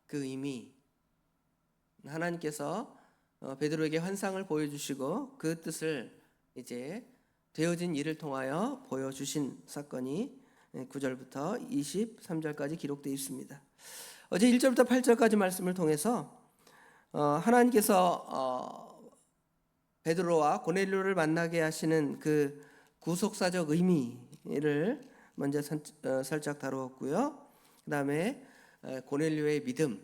그 의미, 하나님께서 베드로에게 환상을 보여주시고 그 뜻을 이제 되어진 일을 통하여 보여주신 사건이 9절부터 23절까지 기록되어 있습니다. 어제 1절부터 8절까지 말씀을 통해서 하나님께서 베드로와 고넬료를 만나게 하시는 그 구속사적 의미를 먼저 살짝 다루었고요. 그 다음에 고넬료의 믿음,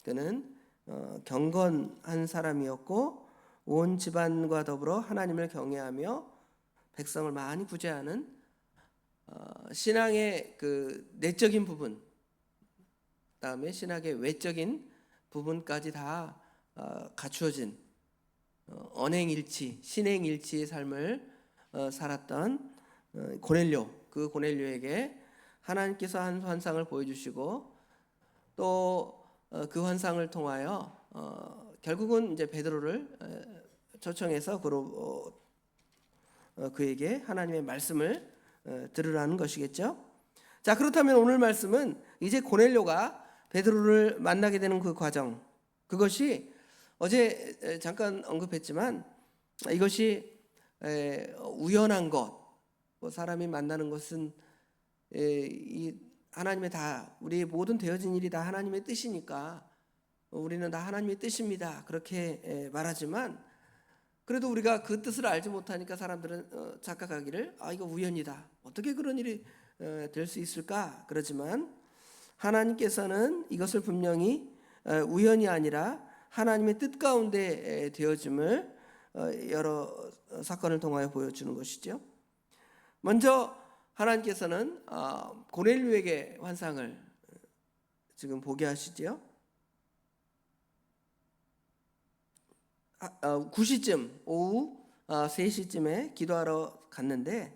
그는 경건한 사람이었고 온 집안과 더불어 하나님을 경외하며 백성을 많이 구제하는 신앙의 그 내적인 부분, 그다음에 신학의 외적인 부분까지 다 갖추어진 언행일치, 신행일치의 삶을 살았던 고넬료, 그 고넬료에게 하나님께서 한 환상을 보여주시고 또 그 환상을 통하여 결국은 이제 베드로를 초청해서 그에게 하나님의 말씀을 들으라는 것이겠죠. 자, 그렇다면 오늘 말씀은 이제 고넬료가 베드로를 만나게 되는 그 과정, 그것이 어제 잠깐 언급했지만 이것이 우연한 것, 사람이 만나는 것은 이 하나님의 다, 우리의 모든 되어진 일이 다 하나님의 뜻이니까 우리는 다 하나님의 뜻입니다, 그렇게 말하지만 그래도 우리가 그 뜻을 알지 못하니까 사람들은 착각하기를 이거 우연이다, 어떻게 그런 일이 될 수 있을까 그러지만 하나님께서는 이것을 분명히 우연이 아니라 하나님의 뜻 가운데 되어짐을 여러 사건을 통하여 보여주는 것이죠. 먼저 하나님께서는 고넬료에게 환상을 지금 보게 하시죠. 9시쯤 오후 3시쯤에 기도하러 갔는데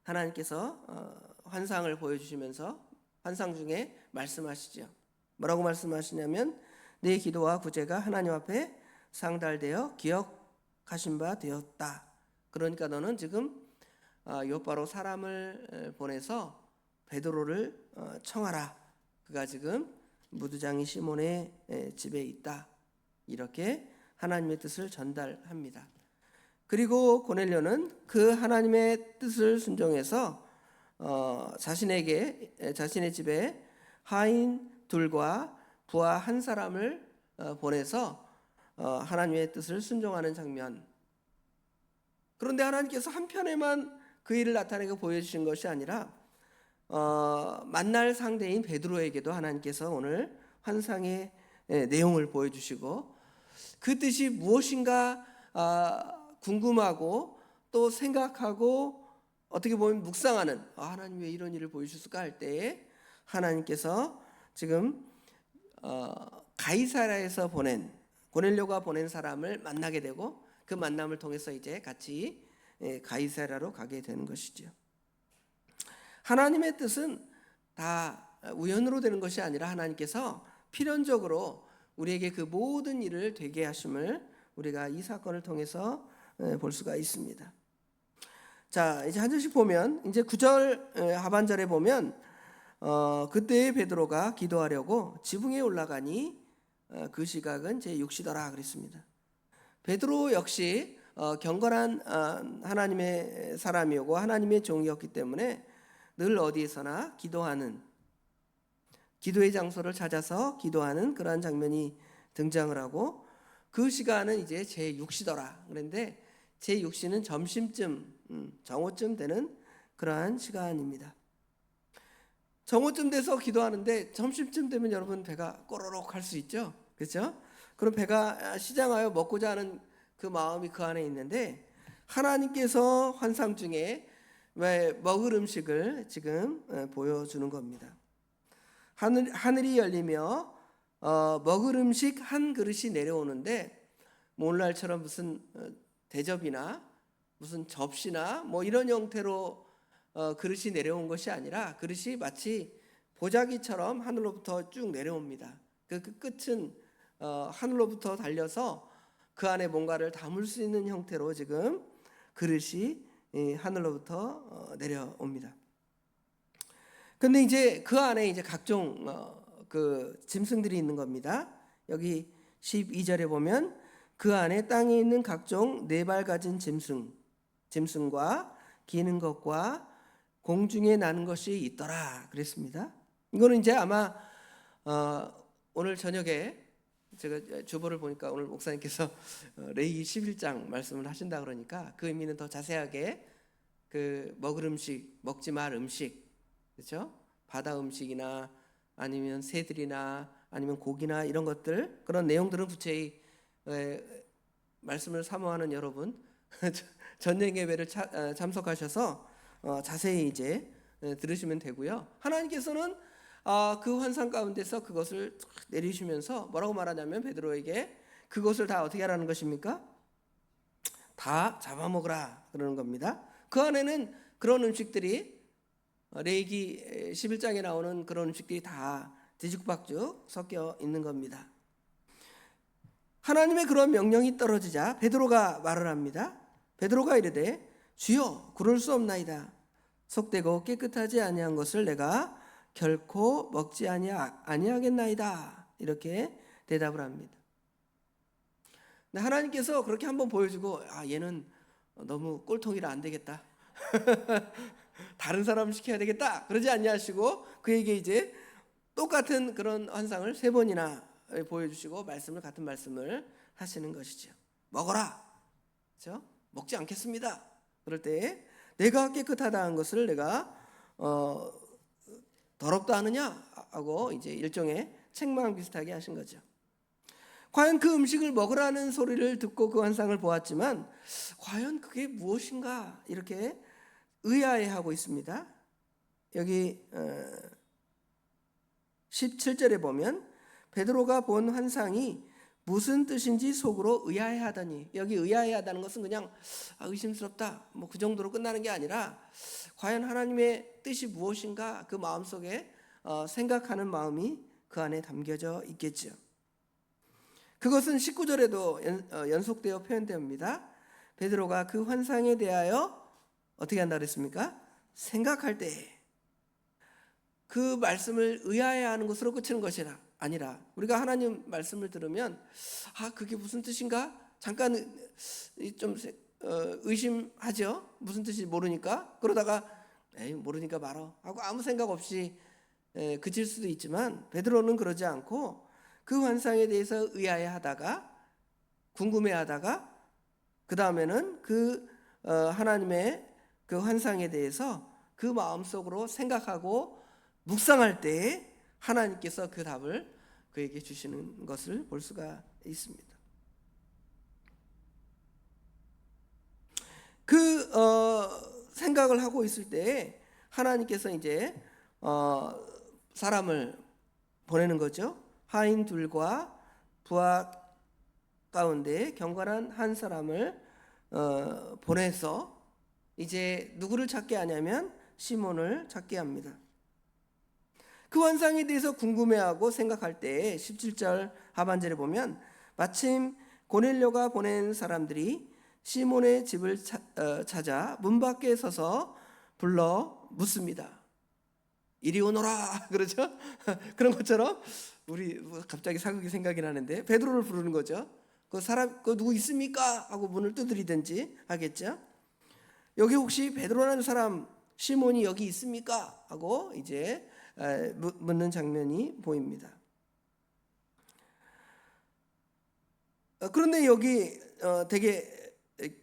하나님께서 환상을 보여주시면서 환상 중에 말씀하시죠. 뭐라고 말씀하시냐면 내 기도와 구제가 하나님 앞에 상달되어 기억하신 바 되었다. 그러니까 너는 지금 요바로 사람을 보내서 베드로를 청하라. 그가 지금 무두장이 시몬의 집에 있다. 이렇게 하나님의 뜻을 전달합니다. 그리고 고넬료는 그 하나님의 뜻을 순종해서 자신의 집에 하인 둘과 부하 한 사람을 보내서 하나님의 뜻을 순종하는 장면. 그런데 하나님께서 한편에만 그 일을 나타내고 보여주신 것이 아니라 만날 상대인 베드로에게도 하나님께서 오늘 환상의 내용을 보여주시고 그 뜻이 무엇인가 궁금하고 또 생각하고 어떻게 보면 묵상하는, 하나님 왜 이런 일을 보여주실까 할 때에 하나님께서 지금 가이사랴에서 보낸, 고넬료가 보낸 사람을 만나게 되고 그 만남을 통해서 이제 같이 가이사랴로 가게 되는 것이죠. 하나님의 뜻은 다 우연으로 되는 것이 아니라 하나님께서 필연적으로 우리에게 그 모든 일을 되게 하심을 우리가 이 사건을 통해서 볼 수가 있습니다. 자, 이제 한 절씩 보면 이제 9절 하반절에 보면 그때의 베드로가 기도하려고 지붕에 올라가니 그 시각은 제6시더라 그랬습니다. 베드로 역시 경건한 하나님의 사람이었고 하나님의 종이었기 때문에 늘 어디에서나 기도하는, 기도의 장소를 찾아서 기도하는 그러한 장면이 등장을 하고 그 시간은 이제 제6시더라. 그런데 제6시는 점심쯤, 정오쯤 되는 그러한 시간입니다. 정오쯤 돼서 기도하는데 점심쯤 되면 여러분 배가 꼬르륵 할 수 있죠. 그렇죠? 그럼 배가 시장하여 먹고자 하는 그 마음이 그 안에 있는데 하나님께서 환상 중에 왜 먹을 음식을 지금 보여주는 겁니다. 하늘이 열리며 먹을 음식 한 그릇이 내려오는데 오늘날처럼 무슨 대접이나 무슨 접시나 뭐 이런 형태로 그릇이 내려온 것이 아니라 그릇이 마치 보자기처럼 하늘로부터 쭉 내려옵니다. 그 끝은 하늘로부터 달려서 그 안에 뭔가를 담을 수 있는 형태로 지금 그릇이 내려옵니다. 근데 이제 그 안에 이제 각종 그 짐승들이 있는 겁니다. 여기 12절에 보면 그 안에 땅에 있는 각종 네 발 가진 짐승과 기는 것과 공중에 나는 것이 있더라 그랬습니다. 이거는 이제 아마 오늘 저녁에 제가 주보를 보니까 오늘 목사님께서 레위기 11장 말씀을 하신다 그러니까 그 의미는 더 자세하게 그 먹을 음식, 먹지 말 음식, 그렇죠? 바다 음식이나 아니면 새들이나 아니면 고기나 이런 것들, 그런 내용들은 구체히 말씀을 사모하는 여러분 전쟁 예배를 참석하셔서 자세히 이제 들으시면 되고요. 하나님께서는 그 환상 가운데서 그것을 내리시면서 뭐라고 말하냐면 베드로에게 그것을 다 어떻게 하라는 것입니까? 다 잡아먹으라 그러는 겁니다. 그 안에는 그런 음식들이 레위기 11장에 나오는 그런 음식들이 다 뒤죽박죽 섞여 있는 겁니다. 하나님의 그런 명령이 떨어지자 베드로가 말을 합니다. 베드로가 이르되 주여 그럴 수 없나이다. 속되고 깨끗하지 아니한 것을 내가 결코 먹지 아니하겠나이다. 이렇게 대답을 합니다. 하나님께서 그렇게 한번 보여주고 얘는 너무 꼴통이라 안 되겠다. 다른 사람 시켜야 되겠다. 그러지 아니하시고 그에게 이제 똑같은 그런 환상을 3번이나 보여주시고 같은 말씀을 하시는 것이죠. 먹어라. 그렇죠? 먹지 않겠습니다. 그럴 때 내가 깨끗하다는 것을 내가 더럽다 하느냐 하고 이제 일종의 책망 비슷하게 하신 거죠. 과연 그 음식을 먹으라는 소리를 듣고 그 환상을 보았지만 과연 그게 무엇인가 이렇게 의아해하고 있습니다. 여기 17절에 보면 베드로가 본 환상이 무슨 뜻인지 속으로 의아해하더니, 여기 의아해하다는 것은 그냥 의심스럽다 뭐 그 정도로 끝나는 게 아니라 과연 하나님의 뜻이 무엇인가 그 마음속에 생각하는 마음이 그 안에 담겨져 있겠죠. 그것은 19절에도 연속되어 표현됩니다. 베드로가 그 환상에 대하여 어떻게 한다 그랬습니까? 생각할 때 그 말씀을 의아해하는 것으로 끝이는 것이 아니라 우리가 하나님 말씀을 들으면 그게 무슨 뜻인가? 잠깐 좀 의심하죠. 무슨 뜻인지 모르니까. 그러다가 모르니까 말어 하고 아무 생각 없이 그칠 수도 있지만 베드로는 그러지 않고 그 환상에 대해서 의아해하다가 궁금해하다가 그 다음에는 그 하나님의 그 환상에 대해서 그 마음속으로 생각하고 묵상할 때에 하나님께서 그 답을 그에게 주시는 것을 볼 수가 있습니다. 그 생각을 하고 있을 때에 하나님께서 이제 사람을 보내는 거죠. 하인 둘과 부하 가운데 경건한 한 사람을 보내서 이제 누구를 찾게 하냐면 시몬을 찾게 합니다. 그 환상에 대해서 궁금해하고 생각할 때 17절 하반절에 보면 마침 고넬료가 보낸 사람들이 시몬의 집을 찾아 문 밖에 서서 불러 묻습니다. 이리 오너라 그러죠. 그런 것처럼 우리 갑자기 사극이 생각이 나는데 베드로를 부르는 거죠. 그 사람 그 누구 있습니까? 하고 문을 두드리든지 하겠죠. 여기 혹시 베드로라는 사람 시몬이 여기 있습니까? 하고 이제 묻는 장면이 보입니다. 그런데 여기 되게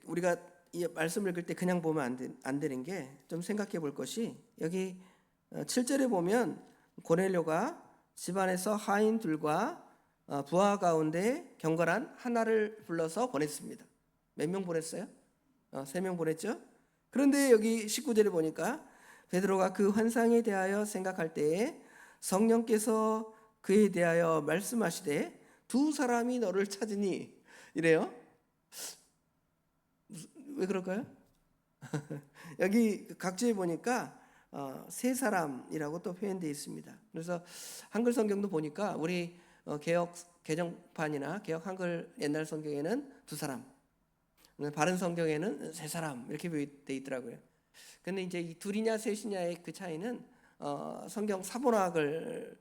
우리가 이 말씀을 읽을 때 그냥 보면 안 되는 게 좀 생각해 볼 것이 여기 7절에 보면 고넬료가 집안에서 하인 둘과 부하 가운데 경건한 하나를 불러서 보냈습니다. 몇 명 보냈어요? 3명 보냈죠? 그런데 여기 19절에 보니까 베드로가 그 환상에 대하여 생각할 때에 성령께서 그에 대하여 말씀하시되 두 사람이 너를 찾으니 이래요. 왜 그럴까요? 여기 각주에 보니까 세 사람이라고 또 표현되어 있습니다. 그래서 한글 성경도 보니까 우리 개역 개정판이나 개역 한글 옛날 성경에는 두 사람, 바른 성경에는 세 사람 이렇게 되어 있더라고요. 근데 이제 이 둘이냐 셋이냐의 그 차이는 성경 사본학을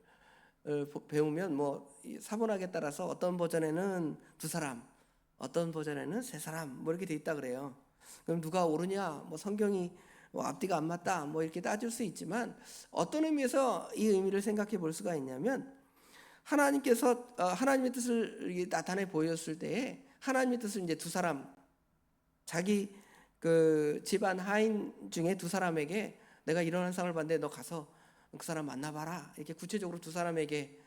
배우면 이 사본학에 따라서 어떤 버전에는 두 사람, 어떤 버전에는 세 사람 이렇게 돼 있다 그래요. 그럼 누가 옳으냐? 성경이 앞뒤가 안 맞다 이렇게 따질 수 있지만 어떤 의미에서 이 의미를 생각해 볼 수가 있냐면 하나님께서 하나님의 뜻을 나타내 보였을 때에 하나님의 뜻을 이제 두 사람, 자기 그 집안 하인 중에 두 사람에게 내가 이런 환상을 봤는데 너 가서 그 사람 만나봐라 이렇게 구체적으로 두 사람에게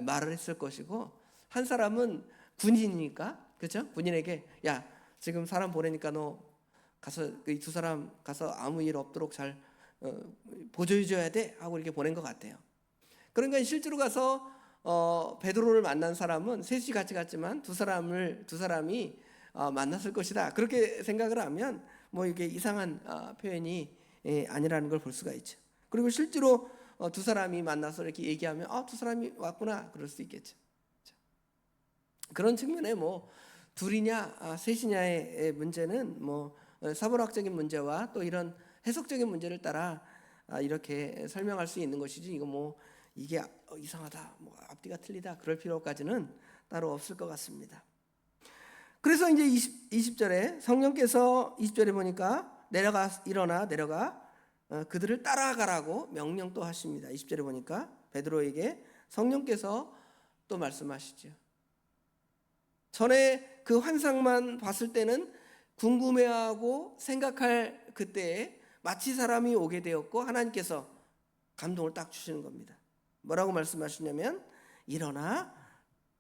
말을 했을 것이고, 한 사람은 군인이니까, 그렇죠? 군인에게 야 지금 사람 보내니까 너 가서 이 두 사람 가서 아무 일 없도록 잘 보조해줘야 돼 하고 이렇게 보낸 것 같아요. 그러니까 실제로 가서 베드로를 만난 사람은 셋이 같이 갔지만 두 사람이 만났을 것이다 그렇게 생각을 하면 이게 이상한 표현이 아니라는 걸 볼 수가 있죠. 그리고 실제로 두 사람이 만나서 이렇게 얘기하면 두 사람이 왔구나 그럴 수 있겠죠. 그런 측면에 둘이냐 셋이냐의 문제는 사본학적인 문제와 또 이런 해석적인 문제를 따라 이렇게 설명할 수 있는 것이지, 이거 이게 이상하다 앞뒤가 틀리다 그럴 필요까지는 따로 없을 것 같습니다. 그래서 이제 20절에 성령께서 20절에 보니까 일어나 내려가 그들을 따라가라고 명령도 하십니다. 20절에 보니까 베드로에게 성령께서 또 말씀하시죠. 전에 그 환상만 봤을 때는 궁금해하고 생각할 그때에 마치 사람이 오게 되었고 하나님께서 감동을 딱 주시는 겁니다. 뭐라고 말씀하시냐면 일어나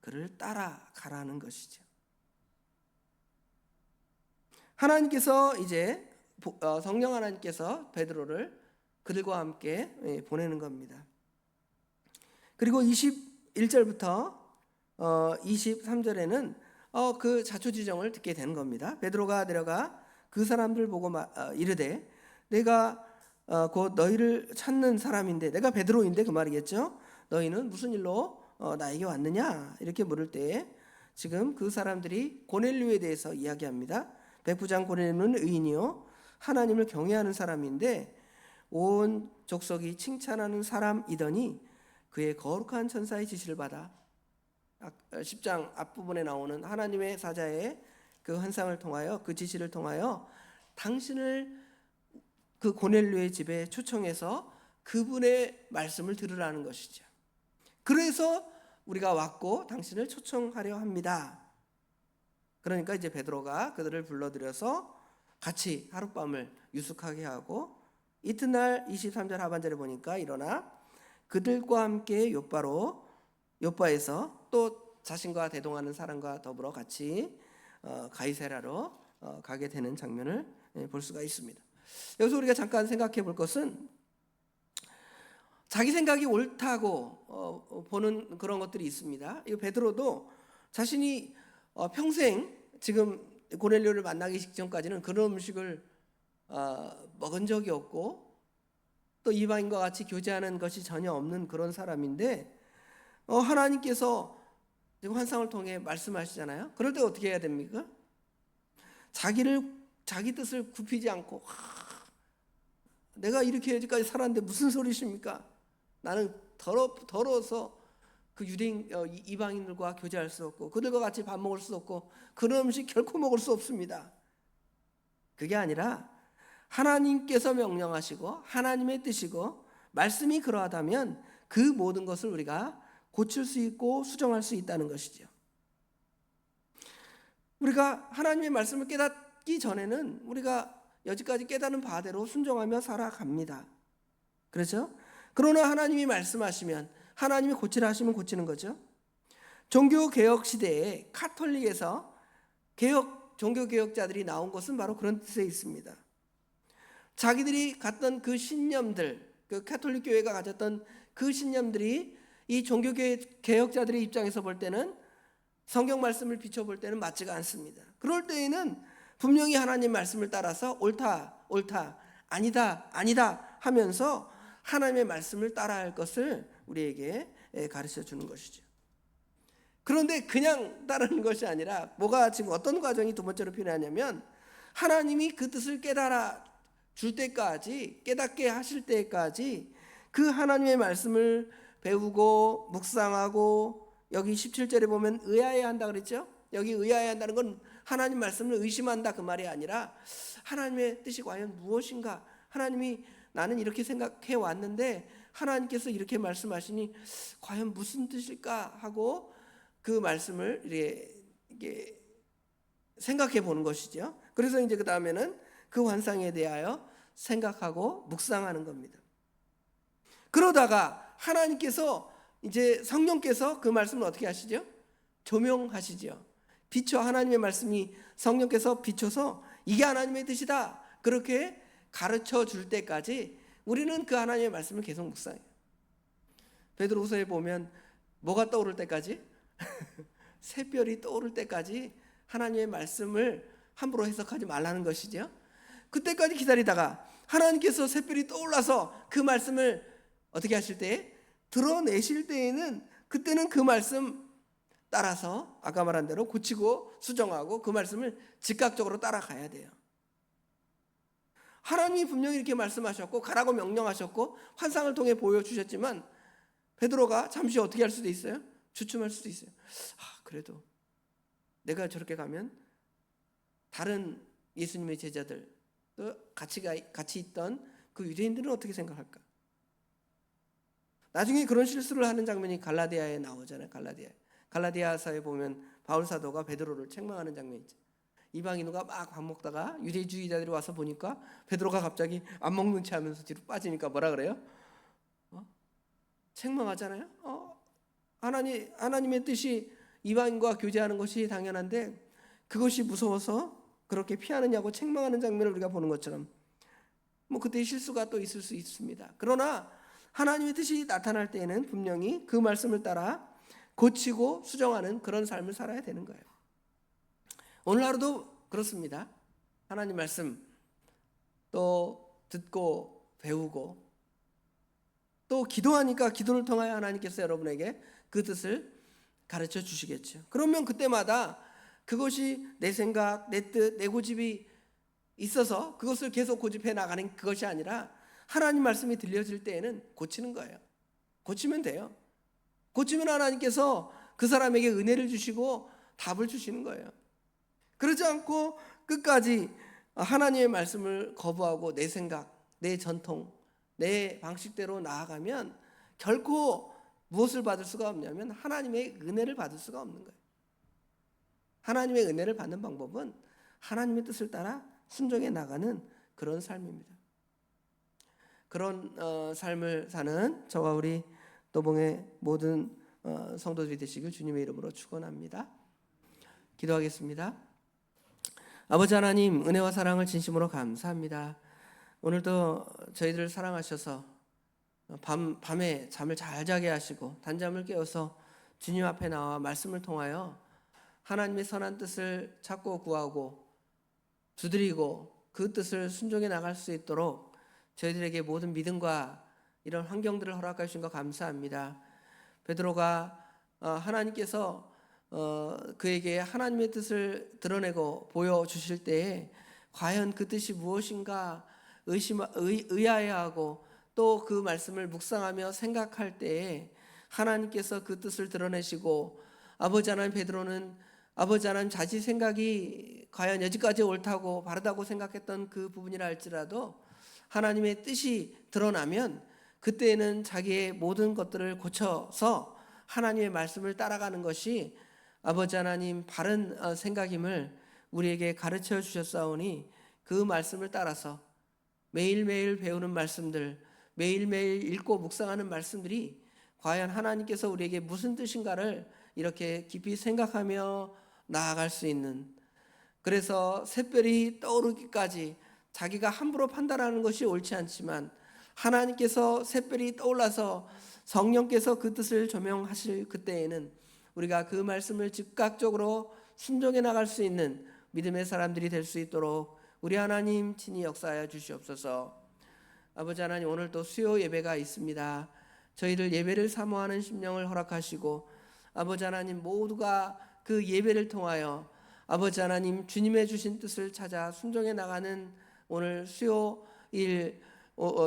그를 따라가라는 것이죠. 하나님께서 이제 성령 하나님께서 베드로를 그들과 함께 보내는 겁니다. 그리고 21절부터 23절에는 그 자초지정을 듣게 되는 겁니다. 베드로가 내려가 그 사람들 보고 이르되 내가 곧 너희를 찾는 사람인데, 내가 베드로인데 그 말이겠죠. 너희는 무슨 일로 나에게 왔느냐 이렇게 물을 때에 지금 그 사람들이 고넬료에 대해서 이야기합니다. 백부장 고넬료는 의인이요 하나님을 경외하는 사람인데 온 족속이 칭찬하는 사람이더니 그의 거룩한 천사의 지시를 받아 10장 앞부분에 나오는 하나님의 사자의 그 환상을 통하여 그 지시를 통하여 당신을 그 고넬료의 집에 초청해서 그분의 말씀을 들으라는 것이죠. 그래서 우리가 왔고 당신을 초청하려 합니다. 그러니까 이제 베드로가 그들을 불러들여서 같이 하룻밤을 유숙하게 하고 이튿날 23절 하반절에 보니까 일어나 그들과 함께 요바에서 또 자신과 대동하는 사람과 더불어 같이 가이사랴로 가게 되는 장면을 볼 수가 있습니다. 여기서 우리가 잠깐 생각해 볼 것은 자기 생각이 옳다고 보는 그런 것들이 있습니다. 이 베드로도 자신이 평생 지금 고넬료를 만나기 직전까지는 그런 음식을 먹은 적이 없고 또 이방인과 같이 교제하는 것이 전혀 없는 그런 사람인데 하나님께서 지금 환상을 통해 말씀하시잖아요. 그럴 때 어떻게 해야 됩니까? 자기 뜻을 굽히지 않고 내가 이렇게 여기까지 살았는데 무슨 소리십니까? 나는 더러워서 그 유대인 이방인들과 교제할 수 없고 그들과 같이 밥 먹을 수 없고 그런 음식 결코 먹을 수 없습니다. 그게 아니라 하나님께서 명령하시고 하나님의 뜻이고 말씀이 그러하다면 그 모든 것을 우리가 고칠 수 있고 수정할 수 있다는 것이죠. 우리가 하나님의 말씀을 깨닫기 전에는 우리가 여지까지 깨닫는 바대로 순종하며 살아갑니다. 그렇죠? 그러나 하나님이 말씀하시면 하나님이 고치라 하시면 고치는 거죠. 종교개혁 시대에 카톨릭에서 종교개혁자들이 나온 것은 바로 그런 뜻에 있습니다. 자기들이 갖던 그 신념들, 그 카톨릭 교회가 가졌던 그 신념들이 이 종교개혁자들의 입장에서 볼 때는 성경 말씀을 비춰볼 때는 맞지가 않습니다. 그럴 때에는 분명히 하나님 말씀을 따라서 옳다, 아니다 하면서 하나님의 말씀을 따라할 것을 우리에게 가르쳐 주는 것이죠. 그런데 그냥 따르는 것이 아니라 뭐가 지금 어떤 과정이 두 번째로 필요하냐면 하나님이 그 뜻을 깨달아 줄 때까지, 깨닫게 하실 때까지 그 하나님의 말씀을 배우고 묵상하고, 여기 17절에 보면 의아해야 한다 그랬죠? 여기 의아해야 한다는 건 하나님 말씀을 의심한다 그 말이 아니라 하나님의 뜻이 과연 무엇인가, 하나님이 나는 이렇게 생각해 왔는데 하나님께서 이렇게 말씀하시니 과연 무슨 뜻일까 하고 그 말씀을 이렇게 생각해 보는 것이죠. 그래서 이제 그 다음에는 그 환상에 대하여 생각하고 묵상하는 겁니다. 그러다가 하나님께서 이제 성령께서 그 말씀을 어떻게 하시죠? 조명하시죠. 비춰, 하나님의 말씀이 성령께서 비춰서 이게 하나님의 뜻이다 그렇게 가르쳐 줄 때까지 우리는 그 하나님의 말씀을 계속 묵상해요. 베드로후서에 보면 뭐가 떠오를 때까지? 새별이 떠오를 때까지 하나님의 말씀을 함부로 해석하지 말라는 것이죠. 그때까지 기다리다가 하나님께서 새별이 떠올라서 그 말씀을 어떻게 하실 때? 드러내실 때에는 그때는 그 말씀 따라서 아까 말한 대로 고치고 수정하고 그 말씀을 즉각적으로 따라가야 돼요. 하나님이 분명히 이렇게 말씀하셨고 가라고 명령하셨고 환상을 통해 보여주셨지만 베드로가 잠시 어떻게 할 수도 있어요? 주춤할 수도 있어요. 그래도 내가 저렇게 가면 다른 예수님의 제자들 또 같이 있던 그 유대인들은 어떻게 생각할까? 나중에 그런 실수를 하는 장면이 갈라디아에 나오잖아요. 갈라디아서에 보면 바울 사도가 베드로를 책망하는 장면이 있죠. 이방인과 막 밥 먹다가 유대주의자들이 와서 보니까 베드로가 갑자기 안 먹는 체 하면서 뒤로 빠지니까 뭐라 그래요? 책망하잖아요. 하나님의 뜻이 이방인과 교제하는 것이 당연한데 그것이 무서워서 그렇게 피하느냐고 책망하는 장면을 우리가 보는 것처럼 그때 실수가 또 있을 수 있습니다. 그러나 하나님의 뜻이 나타날 때에는 분명히 그 말씀을 따라 고치고 수정하는 그런 삶을 살아야 되는 거예요. 오늘 하루도 그렇습니다. 하나님 말씀 또 듣고 배우고 또 기도하니까 기도를 통하여 하나님께서 여러분에게 그 뜻을 가르쳐 주시겠죠. 그러면 그때마다 그것이 내 생각, 내 뜻, 내 고집이 있어서 그것을 계속 고집해 나가는 그것이 아니라 하나님 말씀이 들려질 때에는 고치는 거예요. 고치면 돼요. 고치면 하나님께서 그 사람에게 은혜를 주시고 답을 주시는 거예요. 그러지 않고 끝까지 하나님의 말씀을 거부하고 내 생각, 내 전통, 내 방식대로 나아가면 결코 무엇을 받을 수가 없냐면 하나님의 은혜를 받을 수가 없는 거예요. 하나님의 은혜를 받는 방법은 하나님의 뜻을 따라 순종해 나가는 그런 삶입니다. 그런 삶을 사는 저와 우리 도봉의 모든 성도들이 되시길 주님의 이름으로 축원합니다. 기도하겠습니다. 아버지 하나님, 은혜와 사랑을 진심으로 감사합니다. 오늘도 저희들을 사랑하셔서 밤에 잠을 잘 자게 하시고 단잠을 깨워서 주님 앞에 나와 말씀을 통하여 하나님의 선한 뜻을 찾고 구하고 두드리고 그 뜻을 순종해 나갈 수 있도록 저희들에게 모든 믿음과 이런 환경들을 허락해 주신 것 감사합니다. 베드로가 하나님께서 그에게 하나님의 뜻을 드러내고 보여주실 때에 과연 그 뜻이 무엇인가 의아해하고 또 그 말씀을 묵상하며 생각할 때에 하나님께서 그 뜻을 드러내시고 아버지 하나님, 베드로는 아버지 하나님 자기 생각이 과연 여기까지 옳다고 바르다고 생각했던 그 부분이라 할지라도 하나님의 뜻이 드러나면 그때에는 자기의 모든 것들을 고쳐서 하나님의 말씀을 따라가는 것이 아버지 하나님 바른 생각임을 우리에게 가르쳐 주셨사오니 그 말씀을 따라서 매일매일 배우는 말씀들, 매일매일 읽고 묵상하는 말씀들이 과연 하나님께서 우리에게 무슨 뜻인가를 이렇게 깊이 생각하며 나아갈 수 있는, 그래서 샛별이 떠오르기까지 자기가 함부로 판단하는 것이 옳지 않지만 하나님께서 샛별이 떠올라서 성령께서 그 뜻을 조명하실 그때에는 우리가 그 말씀을 즉각적으로 순종해 나갈 수 있는 믿음의 사람들이 될 수 있도록 우리 하나님 친히 역사하여 주시옵소서. 아버지 하나님, 오늘 또 수요 예배가 있습니다. 저희들 예배를 사모하는 심령을 허락하시고 아버지 하나님 모두가 그 예배를 통하여 아버지 하나님 주님의 주신 뜻을 찾아 순종해 나가는 오늘 수요일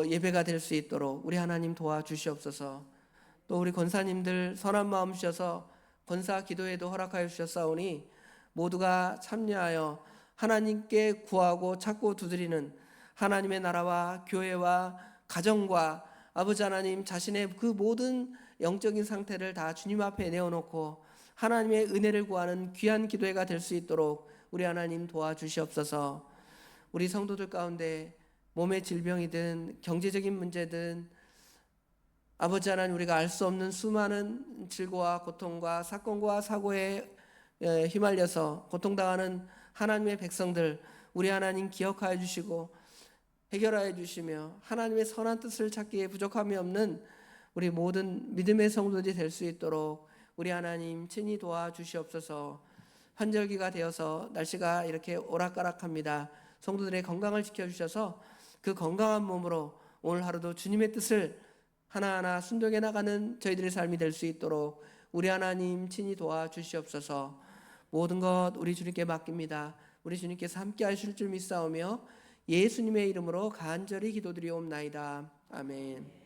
예배가 될 수 있도록 우리 하나님 도와주시옵소서. 또 우리 권사님들 선한 마음 주셔서 권사 기도에도 허락하여 주셨사오니 모두가 참여하여 하나님께 구하고 찾고 두드리는 하나님의 나라와 교회와 가정과 아버지 하나님 자신의 그 모든 영적인 상태를 다 주님 앞에 내어놓고 하나님의 은혜를 구하는 귀한 기도회가 될 수 있도록 우리 하나님 도와주시옵소서. 우리 성도들 가운데 몸의 질병이든 경제적인 문제든 아버지 하나님 우리가 알 수 없는 수많은 질고와 고통과 사건과 사고에 휘말려서 고통당하는 하나님의 백성들 우리 하나님 기억하여 주시고 해결하여 주시며 하나님의 선한 뜻을 찾기에 부족함이 없는 우리 모든 믿음의 성도들이 될 수 있도록 우리 하나님 친히 도와주시옵소서. 환절기가 되어서 날씨가 이렇게 오락가락합니다. 성도들의 건강을 지켜주셔서 그 건강한 몸으로 오늘 하루도 주님의 뜻을 하나하나 순종해 나가는 저희들의 삶이 될 수 있도록 우리 하나님 친히 도와주시옵소서. 모든 것 우리 주님께 맡깁니다. 우리 주님께서 함께 하실 줄 믿사오며 예수님의 이름으로 간절히 기도드리옵나이다. 아멘.